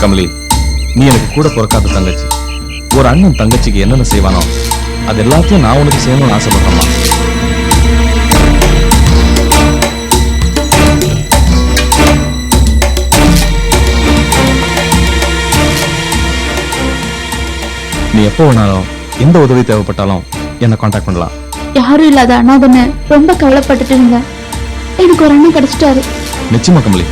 கமலி, நீ எனக்கு கூட பிறக்காத தங்கச்சி. ஒரு அண்ணன் தங்கச்சிக்கு என்னென்ன செய்வானோ அது எல்லாத்தையும் நான் உனக்கு செய்யணும்னு ஆசைப்பட்டேம்மா. நீ எப்போ வேணாலும் எந்த உதவி தேவைப்பட்டாலும் என்ன காண்டாக்ட் பண்ணலாம். யாரும் இல்லாத அனாதனை ரொம்ப கவலைப்பட்டுட்டு இருந்தேன். எனக்கு ஒரு அண்ணன் கிடைச்சிட்டாரு. நிச்சயமா கமலி,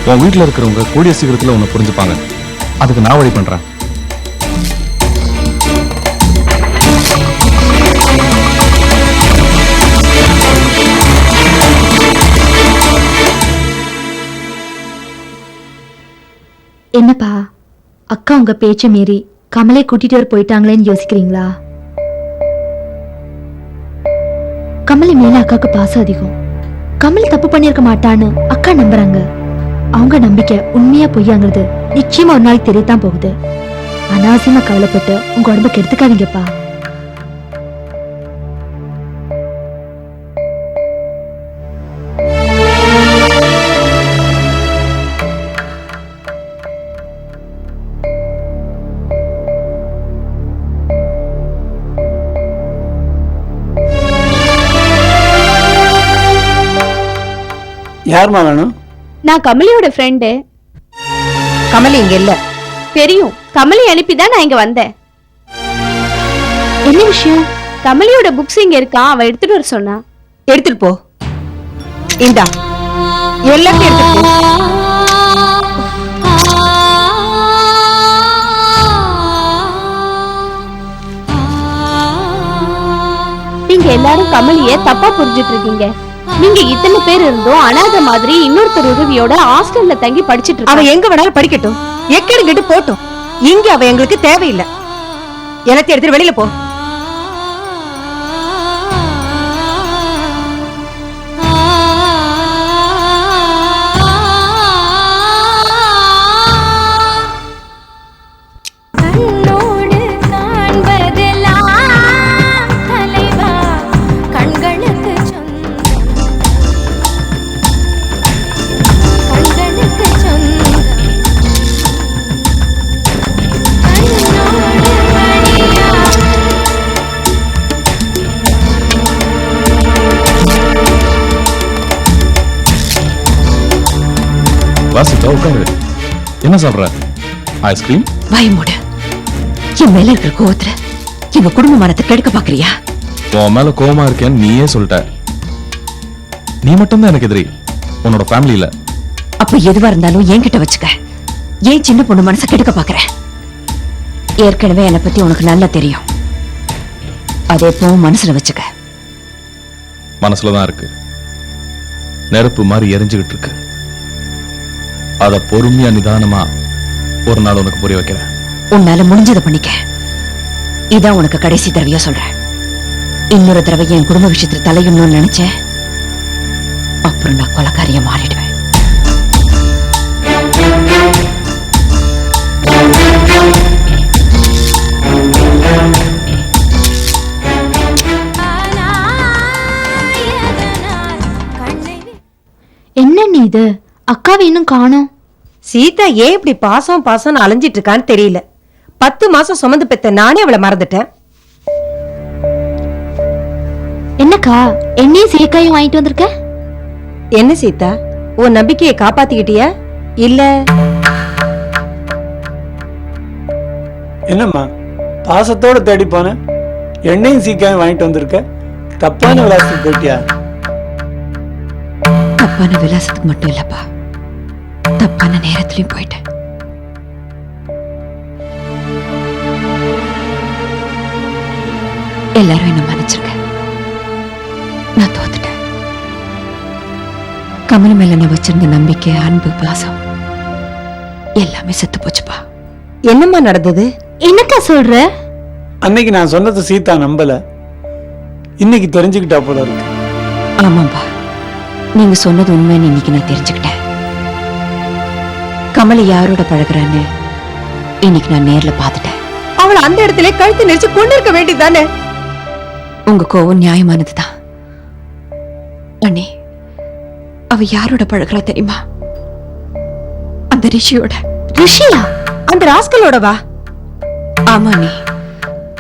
உன் வீட்டில் இருக்கிறவங்க கூடிய சீக்கிரத்தில் உன்னை புரிஞ்சுப்பாங்க. அதுக்கு நான் வழி பண்றேன். என்னப்பா அக்கா உங்க பேச்ச மீறி கமலை கூட்டிட்டு வர போயிட்டாங்களேன்னு யோசிக்கிறீங்களா? கமலை மேல அக்காவுக்கு பாசம் அதிகம். கமல் தப்பு பண்ணிருக்க மாட்டான்னு அக்கா நம்புறாங்க. அவங்க நம்பிக்கை உண்மையா பொய்யாங்கிறது நிச்சயமா ஒரு நாளைக்கு தெரியத்தான் போகுது. அனாவசியமா கவலைப்பட்டு உங்க உடம்புக்கு எடுத்துக்காதீங்கப்பா. யாருமா வேணும்? நான் கமலியோட ஃப்ரெண்டு. கமலி இங்க இல்ல. தெரியும், கமலி அனுப்பிதான் நான் இங்க வந்தேன். என்ன விஷயம்? கமலியோட புக்ஸ் இங்க இருக்கா, அவ எடுத்துட்டு வர சொன்னா. எடுத்துட்டு போ. இந்தா எல்லாத்தையும் எடுத்துட்டு போ. நீங்க எல்லாரும் கமலிய தப்பா புரிஞ்சிட்டு இருக்கீங்க. நீங்க இத்தனை பேர் இருந்தோம் அனாதை மாதிரி இன்னொருத்தர் உதவியோட ஹாஸ்டல்ல தங்கி படிச்சிட்டு இருக்கா. அவ எங்க வேணாலும் படிக்கட்டும், எக்கேடு கெட்டு போட்டும். இங்க அவ எங்களுக்கு தேவையில்லை. எல்லாத்தையும் எடுத்துட்டு வெளியில போ. வாசித்தா உட்காரு. என்ன சாப்பிடுற? ஐஸ்கிரீம்? வாய் மூடு. என் மேல இருக்கிற கோவத்துல எங்க குடும்ப மனத்தை கெடுக்க பாக்குறியா? உன் மேல கோவமா இருக்கேன்னு நீயே சொல்லிட்ட. நீ மட்டும்தான் எனக்கு எதிரி, உன்னோட ஃபேமிலியில. அப்ப எதுவா இருந்தாலும் என்கிட்ட வச்சுக்க. ஏன் சின்ன பொண்ணு மனசை கெடுக்க பாக்குற? ஏற்கனவே என்னை பத்தி உனக்கு நல்லா தெரியும். அதே போ மனசுல வச்சுக்க. மனசுலதான் இருக்கு, நெருப்பு மாதிரி எரிஞ்சுகிட்டு இருக்கு. அத பொறுமையா நிதானமா ஒரு நாள் உனக்கு புரிய வைக்கிறேன். உன்னால முடிஞ்சதை பண்ணிக்க. இதான் உனக்கு கடைசி தடவையா சொல்றேன். இன்னொரு தடவை என் குடும்ப விஷயத்துல தலையிடணும்னு நினைச்சேன், அப்புறம் நான் கொலைக்காரிய மாறிடுவேன். என்ன நீ இது? அக்காவை இன்னும் காணோம். சீதா ஏன் இப்படி பாசம் பாசம்னு அலைஞ்சிட்டு இருக்கான்னு தெரியல. 10 மாசம் சுமந்து பெத்த நானே அவளை மறந்துட்டேன். என்னக்கா என்னையும் சீக்காயும் வாங்கிட்டு வந்திருக்க? என்ன சீதா, உன் நம்பிக்கையை காப்பாத்திக்கிட்டியா இல்ல? என்னம்மா பாசத்தோட தேடி போன, எண்ணெயும் சீக்காயும் வாங்கிட்டு வந்திருக்க. தப்பான விலாசத்துக்கு போயிட்டியா? தப்பான விலாசத்துக்கு மட்டும் இல்லப்பா, தப்பான நேரத்திலையும் போயிட்டேன். எல்லாரும் என்ன மன்னிச்சிருக்க. நான் தோத்துட்டேன். கமல் மேல நான் வச்சிருந்த நம்பிக்கை, அன்பு, பாசம் எல்லாமே செத்து போச்சுப்பா. என்னம்மா நடந்தது? என்னக்கா சொல்ற? அன்னைக்கு நான் சொன்னது சீதா நம்பல, இன்னைக்கு தெரிஞ்சுக்கிட்டா போல இருக்கு. ஆமாம்பா, நீங்க சொன்னது உண்மைன்னு இன்னைக்கு நான் தெரிஞ்சுக்கிட்டேன். கமலி யாரோட பழகுறான்னு இன்னைக்கு நான் நேர்ல பாத்துட்டேன். அவளை அந்த இடத்துல கழுத்து நெரிச்சு கொண்டு இருக்க வேண்டியதானே? உங்க கோவம் நியாயமானதுதான். அண்ணே, அவ யாரோட பழகுறா தெரியுமா? அந்த ரிஷியோட. ரிஷியா? அந்த ராஸ்கலோட வா. ஆமா அண்ணே,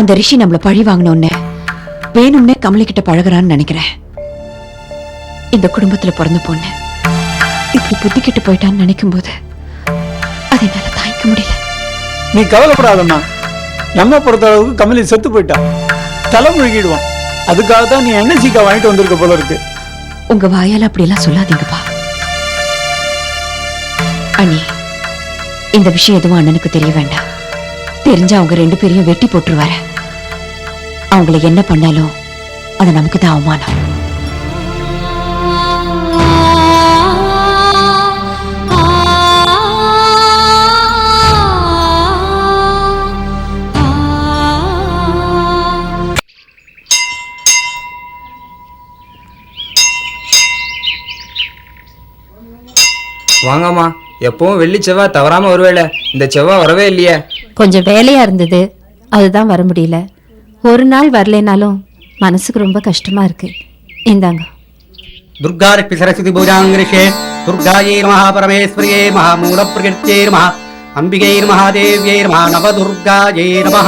அந்த ரிஷி நம்மள பழி வாங்கணும்னு வேணும்னே கமலி கிட்ட பழகுறான்னு நினைக்கிறேன். இந்த குடும்பத்துல பிறந்த பொண்ணு இப்படி புத்தி கிட்டு போயிட்டான்னு நினைக்கும் போது அதை என்னால தாங்கிக்க முடியல. நீ கவலைப்படாதம்மா. நம்ம பொறுத்த அளவுக்கு கமலி செத்து போயிட்டா, தலை முழுகிடுவான். அதுக்காக தான் நீ எண்ணெய் சீக்கா வாங்கிட்டு வந்திருக்க போல இருக்கு. உங்க வாயால அப்படி எல்லாம் சொல்லாதீங்கப்பா. அண்ணி, இந்த விஷயம் எதுவும் அண்ணனுக்கு தெரிய வேண்டாம். தெரிஞ்சா அவங்க 2 பேரையும் வெட்டி போட்டுருவாரு. அவங்கள என்ன பண்ணாலும் அது நமக்கு தான் அவமானம். வாங்கம்மா. எப்பவும் வெள்ளி செவ்வாய் தவறாம வருவேல, இந்த செவ்வாய் வரவே இல்லையே. கொஞ்சம் வேலையா இருந்தது, அதுதான் வர முடியல. ஒரு நாள் வரலைனாலும் மனசுக்கு ரொம்ப கஷ்டமா இருக்கு. இந்தாங்க. दुर्गारक्ति सरस्वती पूजांग्रिषे दुर्गायै नमः परमेश्वर्यै नमः मूलप्रकृत्यै नमः अंबिकै नमः देव्यै नमः नवदुर्गायै नमः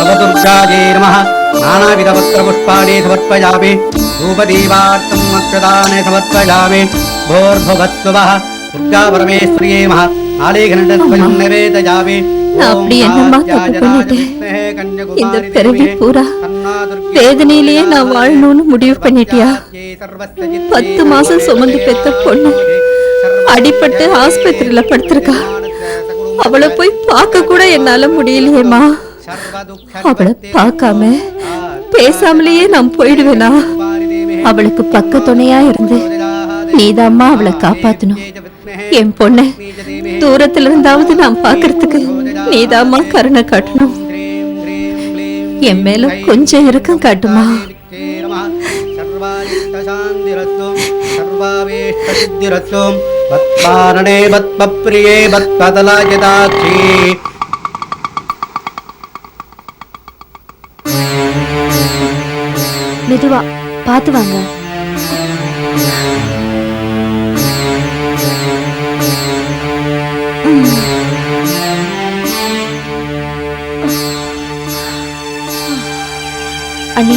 नवदुर्गायै नमः नानाविधवस्त्रपुष्पाणि समर्पयामि धूपदीपार्थं अक्षतानि समर्पयामि भोर्भुवस्सुवः दुर्गा परमेश्वर्यै नमः आलेखनस्वयं निवेदयामि। நான் அப்படி என்னம்மா தப்பு பண்ணிட்டேன்? இந்த பிறவி பூரா வேதனையிலேயே நான் வாழணும்னு முடிவு பண்ணிட்டியா? 10 மாசம் சுமந்து பெத்த பொண்ணு அடிபட்டு ஆஸ்பத்திரியில படுத்திருக்கா. அவளை போய் பார்க்க கூட என்னால முடியலையேம்மா. அவளை பார்க்காம பேசாமலேயே நான் போயிடுவேனா? அவளுக்கு பக்க துணையா இருந்து நீதாம்மா அவளை காப்பாத்தணும். என் பொண்ண தூரத்துல இருந்தாவது நான் பாக்குறதுக்கு நீதாம்மா கருணை காட்டணும். என் மேல கொஞ்சம் இறக்கம் காட்டுமா? மெதுவா பாத்து வாங்க. அண்ணி,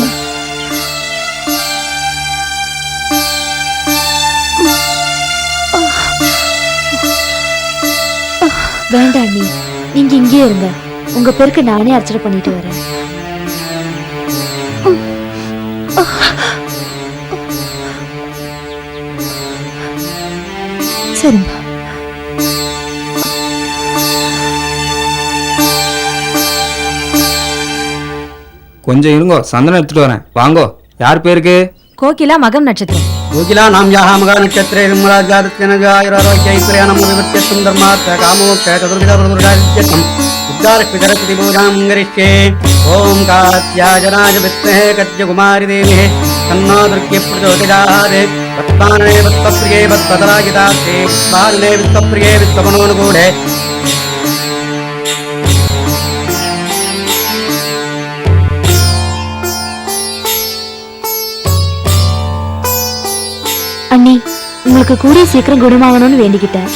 வேண்டாம் அண்ணி, நீங்க இங்கே இருங்க. உங்க பேருக்கு நானே அர்ச்சனை பண்ணிட்டு வரேன். சரிம்மா. கொஞ்சம் இருங்கோ, சந்தனம் எடுத்துட்டு வரேன். வாங்கோ. யார் பேருக்கு? கோகிலா மகம் நட்சத்திரம். கோகிலா நாம் யாஹ மகா நட்சத்திரே நிம்மராஜாதித்யனஜாயுராரோக்யை பிரயாணம் தர்மார்த்த காமோக்ஷ சதுர்வித பிரதுராஜ்யகம் உத்தாரக்ஷி சரஸ்வதி பூஜாம் கரிஷ்யே. ஓம் காத்யாஜனாய வித்மஹே கத்யகுமாரி தேவிஹே தன்னோ துர்கே பிரச்சோதயாத். வத்மானே வத்ப்ரியே வத்பதராகிதாஸ்தே வித்மானே வித்ப்ரியே வித்மனோனுகூடே. அண்ணி, உங்களுக்கு கூடிய சீக்கிரம் குணமாகணும்னு வேண்டிக்கிட்டேன்.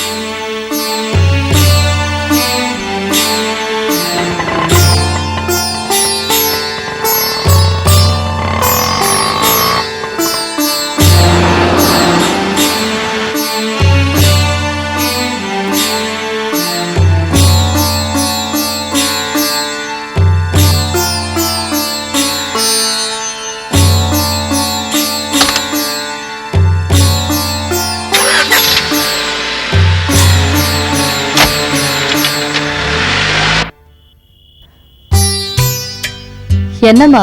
என்னம்மா,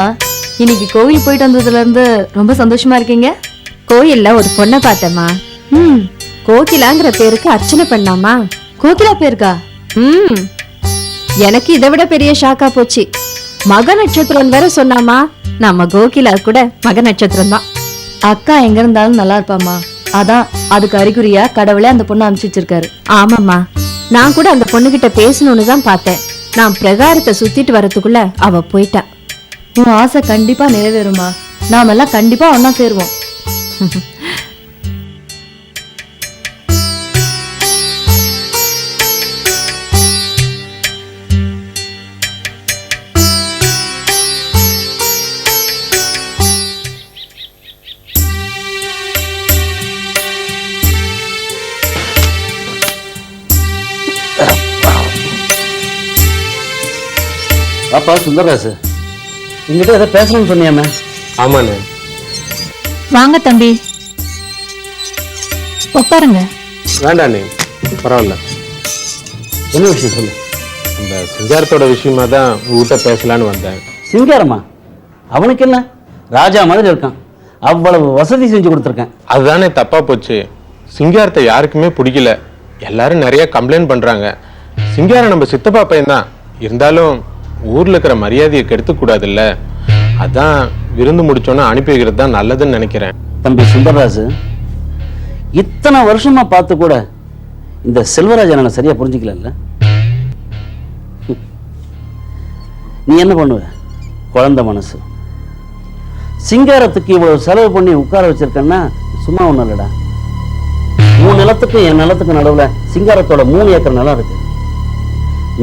இன்னைக்கு கோவில் போயிட்டு வந்ததுல இருந்து ரொம்ப சந்தோஷமா இருக்கீங்க? கோயில்ல ஒரு பொண்ணை பார்த்தேம்மா. கோகிலாங்கிற பேருக்கு அர்ச்சனை பண்ணாமா? கோகிலா பேருக்கா? எனக்கு இதை விட பெரிய ஷாக்கா போச்சு. மக நட்சத்திரம் வேற சொன்னாமா. நம்ம கோகிலா கூட மக நட்சத்திரம் தான். அக்கா எங்க இருந்தாலும் நல்லா இருப்பாம்மா. அதான் அதுக்கு அறிகுறியா கடவுளே அந்த பொண்ணு அனுப்பிச்சு வச்சிருக்காரு. ஆமாம்மா, நான் கூட அந்த பொண்ணுகிட்ட பேசணும்னு தான் பார்த்தேன். நான் பிரகாரத்தை சுத்திட்டு வரதுக்குள்ள அவ போயிட்டா. உன் ஆசை கண்டிப்பா நிறைவேறுமா. நாமெல்லாம் கண்டிப்பா ஒன்னா சேருவோம். பாப்பா சுந்தரராசு, என்கிட்ட ஏதோ பேசணும்னு சொன்னியாமே? ஆமாண்ணே. வாங்க தம்பி, உட்காருங்க. வேண்டாண்ணே, பரவாயில்ல. என்ன விஷயம் சொல்லு. இந்த சிங்காரத்தோட விஷயமா தான் உங்ககிட்ட பேசலான்னு வந்தேன். சிங்காரமா? அவனுக்கு என்ன, ராஜா மாதிரி இருக்கான். அவ்வளவு வசதி செஞ்சு கொடுத்துருக்கேன். அதுதானே தப்பா போச்சு. சிங்காரத்தை யாருக்குமே பிடிக்கல. எல்லாரும் நிறைய கம்ப்ளைண்ட் பண்றாங்க. சிங்காரம் நம்ம சித்தப்பா பையன் தான், இருந்தாலும் ஊர்ல இருக்கிற மரியாதையை கெடுத்துக்க கூடாதுல்ல. அதான் விருந்து முடிச்சோன்னா அனுப்பி வைக்கிறது தான் நல்லதுன்னு நினைக்கிறேன். தம்பி சுந்தரராசு, இத்தனை வருஷமா பார்த்து கூட இந்த செல்வராஜனை சரியா புரிஞ்சுக்கல. நீ என்ன பண்ணுவ? குழந்தை மனசு. சிங்காரத்துக்கு இவ்வளவு செலவு பண்ணி உட்கார வச்சிருக்கேன்னா சும்மா ஒண்ணும் இல்லடா. உன் நிலத்துக்கும் என் நிலத்துக்கும் நடுவுல சிங்காரத்தோட 3 ஏக்கர் நிலம் இருக்கு.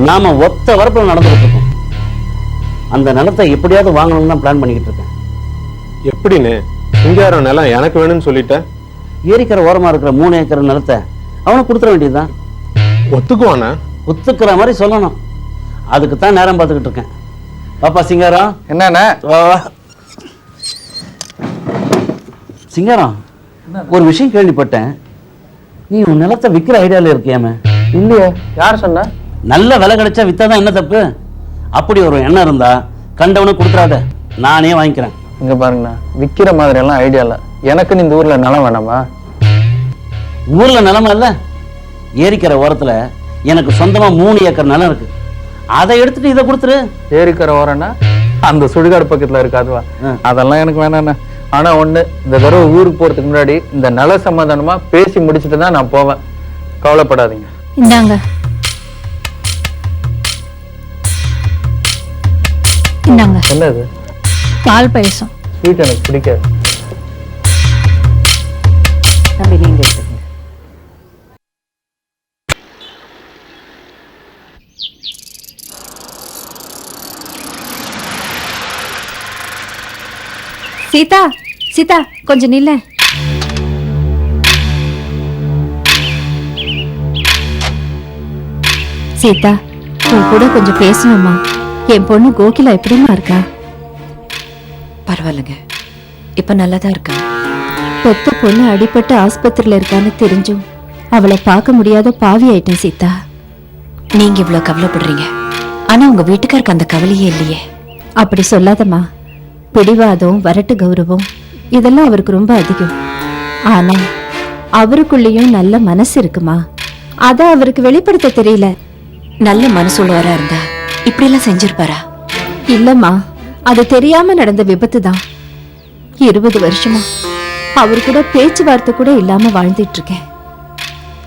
நாம ஒத்த வரப்புல நடந்துகிட்டு இருக்கோம். அந்த நிலத்தை எப்படியாவது வாங்கணும்னு தான் பிளான் பண்ணிக்கிட்டு இருக்கேன். எப்படின்னு? சிங்காரம் நிலம் எனக்கு வேணும்னு சொல்லிட்டேன். ஏரிக்கரை ஓரமா இருக்கிற 3 ஏக்கர் நிலத்தை அவனுக்கு கொடுத்துட வேண்டியதுதான். ஒத்துக்குவானா? ஒத்துக்கிற மாதிரி சொல்லணும். அதுக்கு தான் நேரம் பார்த்துக்கிட்டு இருக்கேன். பாப்பா சிங்காரம். என்னண்ணே? சிங்காரம், ஒரு விஷயம் கேள்விப்பட்டேன். நீ உன் நிலத்தை விற்கிற ஐடியால இருக்கியாமே? இல்லையே. யார் சொன்ன? நல்ல விலை கிடைச்சா வித்தாதான் என்ன தப்பு? அப்படி ஒரு எண்ணம் இருந்தா கண்டவனு கொடுத்துறாத, நானே வாங்கிக்கிறேன். இங்க பாருங்கண்ணா, விக்கிற மாதிரி எல்லாம் ஐடியா இல்ல. எனக்கு இந்த ஊர்ல நிலம் வேணாமா? ஊர்ல நிலமா இல்ல, ஏரிக்கரை ஓரத்துல எனக்கு சொந்தமா 3 ஏக்கர் நிலம் இருக்கு. அதை எடுத்துட்டு இதை கொடுத்துரு. ஏரிக்கரை ஓரம்னா அந்த சுடுகாடு பக்கத்துல இருக்காதுவா? அதெல்லாம் எனக்கு வேணாண்ணா. ஆனா ஒண்ணு, இந்த தடவை ஊருக்கு போறதுக்கு முன்னாடி இந்த நில சம்பந்தமா பேசி முடிச்சுட்டு தான் நான் போவேன். கவலைப்படாதீங்க. இந்தாங்க. இந்தாங்க. என்னது? பால் பாயசம். ஸ்வீட் எனக்கு பிடிக்காது. தம்பி நீங்க எடுத்துக்கங்க. சீதா, சீதா கொஞ்சம் நில்ல. சீதா, உன் கூட கொஞ்சம் பேசணுமா? என் பொண்ணு கோகிலா எப்படிமா இருக்கா? பரவாயில்லைங்க, இப்ப நல்லாதான் இருக்கா. பெத்த பொண்ணு அடிபட்டு ஆஸ்பத்திரியில இருக்கான்னு தெரிஞ்சும் அவளை பார்க்க முடியாத பாவி ஆயிட்டேன் சீதா. நீங்க இவ்வளவு கவலைப்படுறீங்க, ஆனா உங்க வீட்டுக்காருக்கு அந்த கவலையே இல்லையே. அப்படி சொல்லாதம்மா. பிடிவாதம், வரட்டு கௌரவம் இதெல்லாம் அவருக்கு ரொம்ப அதிகம். ஆனா அவருக்குள்ளேயும் நல்ல மனசு இருக்குமா, அத அவருக்கு வெளிப்படுத்த தெரியல. நல்ல மனசுள்ளவரா இருந்தா இப்படி எல்லாம் செஞ்சிருப்பாரா? இல்லம்மா, அது தெரியாம நடந்த விபத்து தான். 20 வருஷமா அவர் கூட பேச்சுவார்த்தை கூட இல்லாம வாழ்ந்துட்டு இருக்கேன்.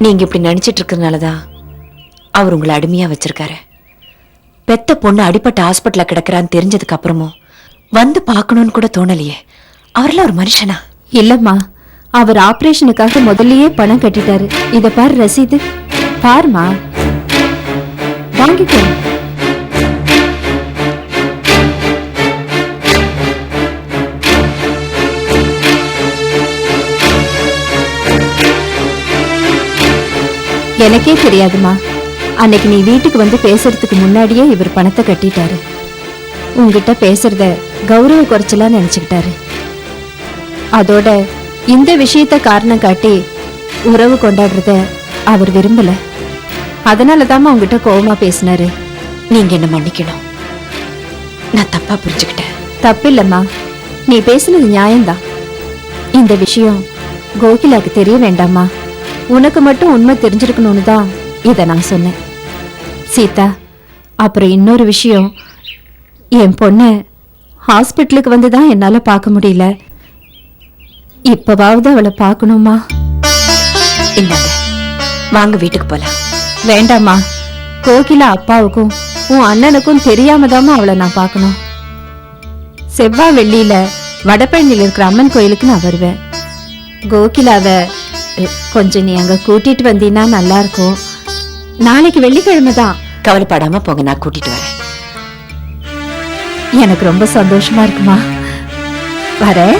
நீங்க இப்படி நினைச்சிட்டு இருக்கிறதுனாலதான் அவர் உங்களை அடிமையா வச்சிருக்காரு. பெத்த பொண்ணு அடிபட்ட ஹாஸ்பிட்டல்ல கிடக்குறான்னு தெரிஞ்சதுக்கு அப்புறமும் வந்து பார்க்கணும்னு கூட தோணலையே. அவர்லாம் ஒரு மனுஷனா? இல்லம்மா, அவர் ஆபரேஷனுக்காக முதல்லயே பணம் கட்டிட்டாரு. இத பாரு ரசீது, பாருமா, வாங்கிக்கோ. எனக்கே தெரியாதுமா. அன்னைக்கு நீ வீட்டுக்கு வந்து பேசுறதுக்கு முன்னாடியே இவர் பணத்தை கட்டிட்டாரு. உங்ககிட்ட பேசுறத கௌரவ குறைச்சலா நினைச்சுக்கிட்டாரு. அதோட இந்த விஷயத்த காரணம் காட்டி உறவு கொண்டாடுறத அவர் விரும்பல. அதனாலதாம்மா உங்ககிட்ட கோவமா பேசினாரு. நீங்க என்ன மன்னிக்கணும், நான் தப்பா புரிஞ்சுக்கிட்டேன். தப்பில்லம்மா, நீ பேசுனது நியாயம்தான். இந்த விஷயம் கோகிலாக்கு தெரிய வேண்டாமா? உனக்கு மட்டும் உண்மை தெரிஞ்சிருக்கணும்னு தான் இதை நான் சொன்னேன். சீதா, அப்புறம் இன்னொரு விஷயம், என் பொண்ணு ஹாஸ்பிட்டலுக்கு வந்துதான் என்னால பார்க்க முடியல. இப்பவாவது அவளை பார்க்கணுமா? இந்தாங்க, வாங்க வீட்டுக்கு போலாம். வேண்டாம்மா. கோகிலா அப்பாவுக்கும் உன் அண்ணனுக்கும் தெரியாமதாம்மா அவளை நான் பார்க்கணும். செவ்வாய் வெள்ளியில வடபழனியில் இருக்கிற அம்மன் கோயிலுக்கு நான் வருவேன். கோகிலாவை கொஞ்சம் நீ அங்க கூட்டிட்டு வந்தீன்னா நல்லா இருக்கும். நாளைக்கு வெள்ளிக்கிழமை தான். கவலைப்படாம போங்க, நான் கூட்டிட்டு வரேன். எனக்கு ரொம்ப சந்தோஷமா இருக்குமா. வரேன்.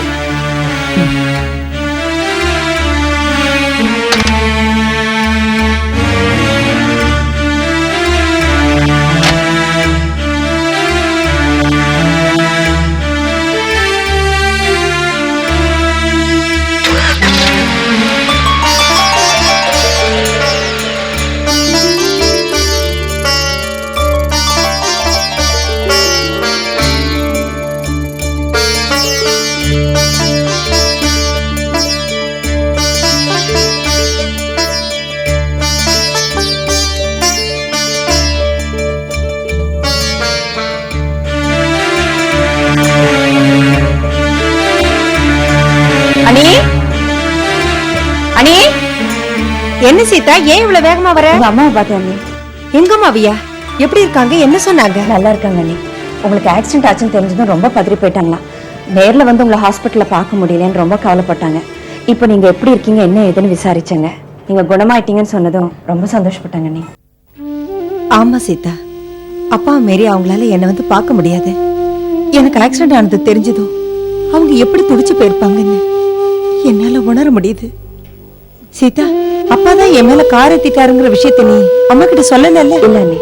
அனி, அனி, என்ன சீதா, ஏன் இவ்வளவு வேகமா வர? உங்க அம்மாவை பார்த்தேன் அண்ணி. எங்கம்மா அவியா? எப்படி இருக்காங்க? என்ன சொன்னாங்க? நல்லா இருக்காங்க அண்ணி. உங்களுக்கு ஆக்சிடென்ட் ஆச்சுன்னு தெரிஞ்சதும் ரொம்ப பதறி போயிட்டாங்களாம். நேர்ல வந்து உங்களை ஹாஸ்பிட்டல்ல பார்க்க முடியலன்னு ரொம்ப கவலைப்பட்டாங்க. இப்போ நீங்க எப்படி இருக்கீங்க, என்ன ஏதுன்னு விசாரிச்சாங்க. நீங்க குணமாயிட்டீங்கன்னு சொன்னதும் ரொம்ப சந்தோஷப்பட்டாங்க அண்ணி. ஆமா சீதா, அப்பா மாரி அவங்களால என்ன வந்து பார்க்க முடியாது. எனக்கு ஆக்சிடென்ட் ஆனது தெரிஞ்சதும் அவங்க எப்படி துடிச்சு போயிருப்பாங்கன்னு என்னால உணர முடியுது. சீதா, அப்பா தான் என் மேல கார் ஏத்திட்டாருங்கிற விஷயத்த நீ அம்மா கிட்ட சொல்லல? இல்ல அண்ணி,